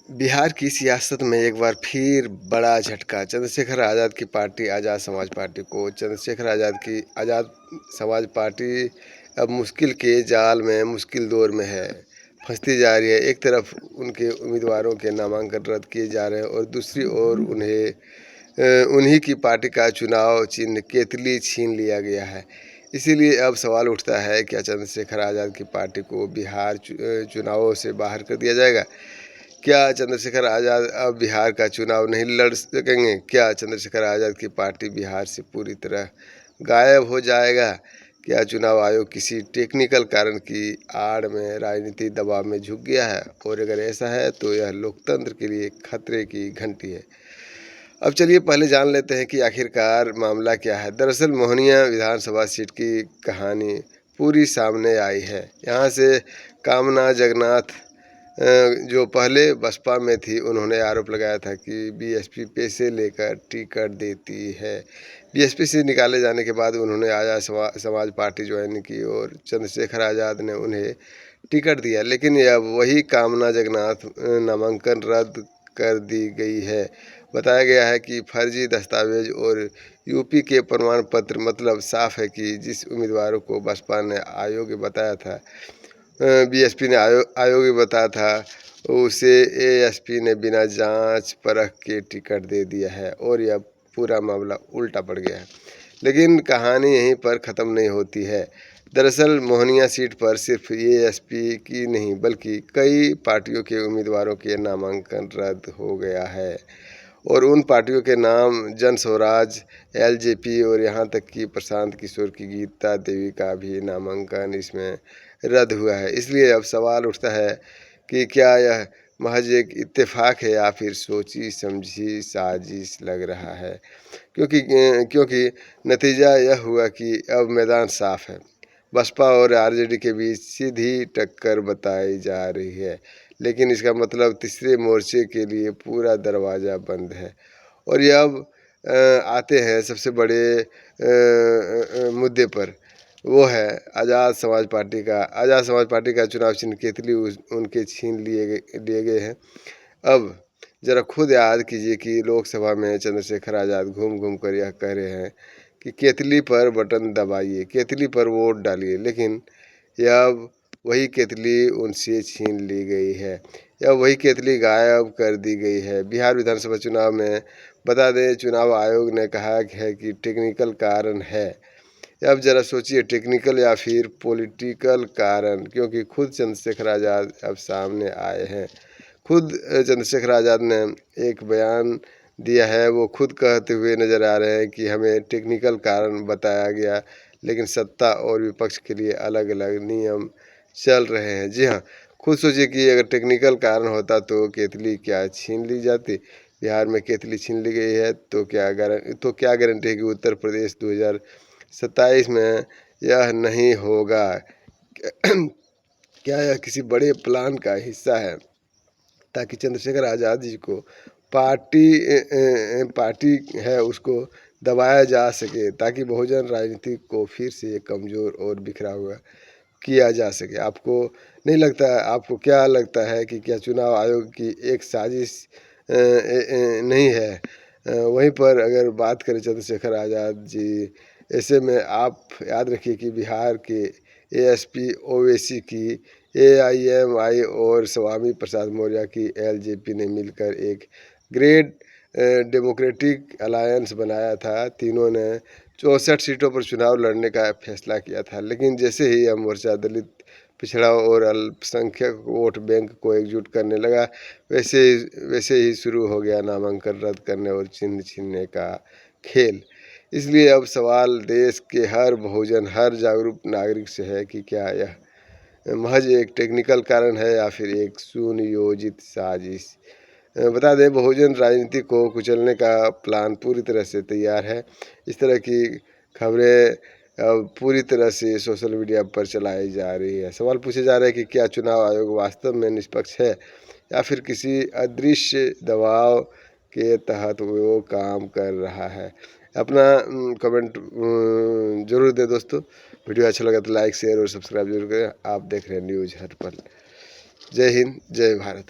बिहार की सियासत में एक बार फिर बड़ा झटका। चंद्रशेखर आज़ाद की पार्टी आज़ाद समाज पार्टी को चंद्रशेखर आज़ाद की आज़ाद समाज पार्टी अब मुश्किल के जाल में, मुश्किल दौर में है, फंसती जा रही है। एक तरफ उनके उम्मीदवारों के नामांकन रद्द किए जा रहे हैं और दूसरी ओर उन्हीं की पार्टी का चुनाव चिन्ह केतली छीन लिया गया है। इसीलिए अब सवाल उठता है, क्या चंद्रशेखर आज़ाद की पार्टी को बिहार चुनावों से बाहर कर दिया जाएगा? क्या चंद्रशेखर आज़ाद अब बिहार का चुनाव नहीं लड़ सकेंगे? क्या चंद्रशेखर आज़ाद की पार्टी बिहार से पूरी तरह गायब हो जाएगा? क्या चुनाव आयोग किसी टेक्निकल कारण की आड़ में राजनीतिक दबाव में झुक गया है? और अगर ऐसा है तो यह लोकतंत्र के लिए खतरे की घंटी है। अब चलिए पहले जान लेते हैं कि आखिरकार मामला क्या है। दरअसल मोहनिया विधानसभा सीट की कहानी पूरी सामने आई है। यहाँ से कामना जगन्नाथ, जो पहले बसपा में थी, उन्होंने आरोप लगाया था कि बीएसपी पैसे लेकर टिकट देती है। बीएसपी से निकाले जाने के बाद उन्होंने आज़ाद समाज पार्टी ज्वाइन की और चंद्रशेखर आज़ाद ने उन्हें टिकट दिया। लेकिन अब वही कामना जगन्नाथ नामांकन रद्द कर दी गई है। बताया गया है कि फर्जी दस्तावेज और यूपी के प्रमाण पत्र, मतलब साफ है कि जिस उम्मीदवारों को बसपा ने अयोग्य बताया था, बीएसपी ने अयोग्य बताया था, उसे एएसपी ने बिना जांच परख के टिकट दे दिया है और यह पूरा मामला उल्टा पड़ गया है। लेकिन कहानी यहीं पर ख़त्म नहीं होती है। दरअसल मोहनिया सीट पर सिर्फ एएसपी की नहीं बल्कि कई पार्टियों के उम्मीदवारों के नामांकन रद्द हो गया है और उन पार्टियों के नाम जन स्वराज, एलजेपी और यहाँ तक कि प्रशांत किशोर की गीता देवी का भी नामांकन इसमें रद्द हुआ है। इसलिए अब सवाल उठता है कि क्या यह महज एक इत्तेफाक है या फिर सोची समझी साजिश लग रहा है। क्योंकि नतीजा यह हुआ कि अब मैदान साफ है। बसपा और आरजेडी के बीच सीधी टक्कर बताई जा रही है, लेकिन इसका मतलब तीसरे मोर्चे के लिए पूरा दरवाज़ा बंद है। और ये अब आते हैं सबसे बड़े मुद्दे पर, वो है आज़ाद समाज पार्टी का चुनाव चिन्ह केतली उनके छीन लिए गए हैं। अब जरा खुद याद कीजिए कि लोकसभा में चंद्रशेखर आज़ाद घूम घूम कर यह कह रहे हैं कि केतली पर बटन दबाइए, केतली पर वोट डालिए, लेकिन यह अब वही केतली उनसे छीन ली गई है। यह वही केतली गायब कर दी गई है। बिहार विधानसभा चुनाव में बता दें, चुनाव आयोग ने कहा है कि टेक्निकल कारण है। अब ज़रा सोचिए, टेक्निकल या फिर पॉलिटिकल कारण, क्योंकि खुद चंद्रशेखर आज़ाद अब सामने आए हैं। खुद चंद्रशेखर आज़ाद ने एक बयान दिया है, वो खुद कहते हुए नज़र आ रहे हैं कि हमें टेक्निकल कारण बताया गया, लेकिन सत्ता और विपक्ष के लिए अलग अलग नियम चल रहे हैं। जी हाँ, खुद सोचिए कि अगर टेक्निकल कारण होता तो केतली क्या छीन ली जाती। बिहार में केतली छीन ली गई है तो क्या गारंटी है कि उत्तर प्रदेश 2027 में यह नहीं होगा। क्या यह किसी बड़े प्लान का हिस्सा है ताकि चंद्रशेखर आज़ाद जी को पार्टी है उसको दबाया जा सके, ताकि बहुजन राजनीति को फिर से कमज़ोर और बिखरा हुआ किया जा सके? आपको नहीं लगता, आपको क्या लगता है कि क्या चुनाव आयोग की एक साजिश नहीं है? वहीं पर अगर बात करें चंद्रशेखर आज़ाद जी, ऐसे में आप याद रखिए कि बिहार के एएसपी ओवैसी की एआईएमआई और स्वामी प्रसाद मौर्य की एलजेपी ने मिलकर एक ग्रेट डेमोक्रेटिक अलायंस बनाया था। तीनों ने 64 सीटों पर चुनाव लड़ने का फैसला किया था, लेकिन जैसे ही यह मोर्चा दलित, पिछड़ा और अल्पसंख्यक वोट बैंक को एकजुट करने लगा, वैसे ही शुरू हो गया नामांकन रद्द करने और चिन्ह छीनने का खेल। इसलिए अब सवाल देश के हर बहुजन, हर जागरूक नागरिक से है कि क्या यह महज एक टेक्निकल कारण है या फिर एक सुनियोजित साजिश। बता दें, बहुजन राजनीति को कुचलने का प्लान पूरी तरह से तैयार है। इस तरह की खबरें पूरी तरह से सोशल मीडिया पर चलाई जा रही है। सवाल पूछे जा रहे हैं कि क्या चुनाव आयोग वास्तव में निष्पक्ष है या फिर किसी अदृश्य दबाव के तहत वो काम कर रहा है। अपना कमेंट ज़रूर दें दोस्तों। वीडियो अच्छा लगा तो लाइक, शेयर और सब्सक्राइब जरूर करें। आप देख रहे हैं न्यूज़ हर पल। जय हिंद, जय भारत।